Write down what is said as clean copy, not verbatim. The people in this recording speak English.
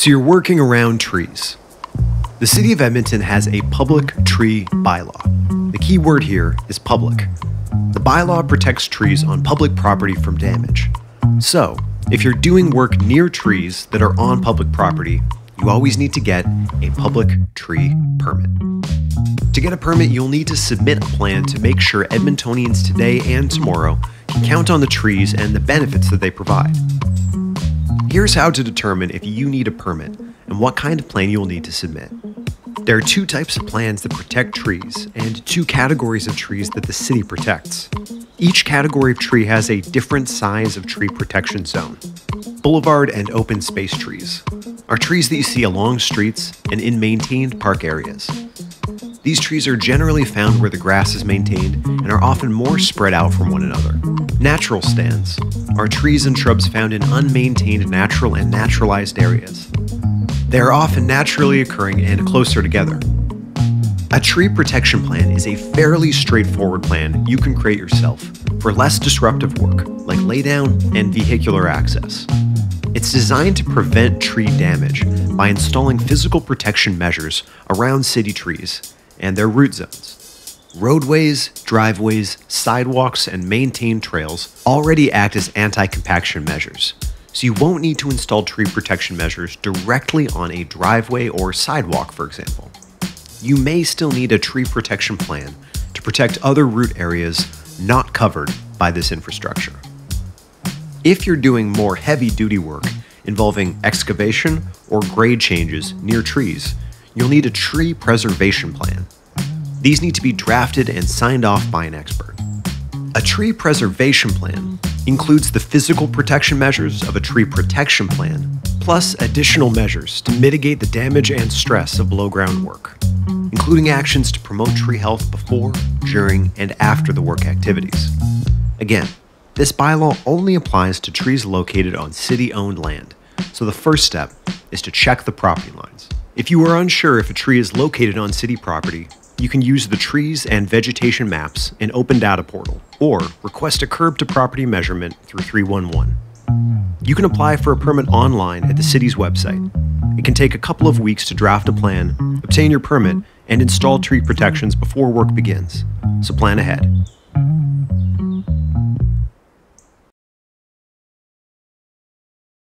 So you're working around trees. The City of Edmonton has a public tree bylaw. The key word here is public. The bylaw protects trees on public property from damage. So, if you're doing work near trees that are on public property, you always need to get a public tree permit. To get a permit, you'll need to submit a plan to make sure Edmontonians today and tomorrow can count on the trees and the benefits that they provide. Here's how to determine if you need a permit and what kind of plan you'll need to submit. There are two types of plans that protect trees and two categories of trees that the city protects. Each category of tree has a different size of tree protection zone. Boulevard and open space trees are trees that you see along streets and in maintained park areas. These trees are generally found where the grass is maintained and are often more spread out from one another. Natural stands are trees and shrubs found in unmaintained natural and naturalized areas. They are often naturally occurring and closer together. A tree protection plan is a fairly straightforward plan you can create yourself for less disruptive work like laydown and vehicular access. It's designed to prevent tree damage by installing physical protection measures around city trees and their root zones. Roadways, driveways, sidewalks, and maintained trails already act as anti-compaction measures, so you won't need to install tree protection measures directly on a driveway or sidewalk, for example. You may still need a tree protection plan to protect other root areas not covered by this infrastructure. If you're doing more heavy-duty work involving excavation or grade changes near trees, you'll need a tree preservation plan. These need to be drafted and signed off by an expert. A tree preservation plan includes the physical protection measures of a tree protection plan, plus additional measures to mitigate the damage and stress of below-ground work, including actions to promote tree health before, during, and after the work activities. Again, this bylaw only applies to trees located on city-owned land, so the first step is to check the property lines. If you are unsure if a tree is located on city property, you can use the trees and vegetation maps in Open Data Portal, or request a curb-to-property measurement through 311. You can apply for a permit online at the city's website. It can take a couple of weeks to draft a plan, obtain your permit, and install tree protections before work begins, so plan ahead.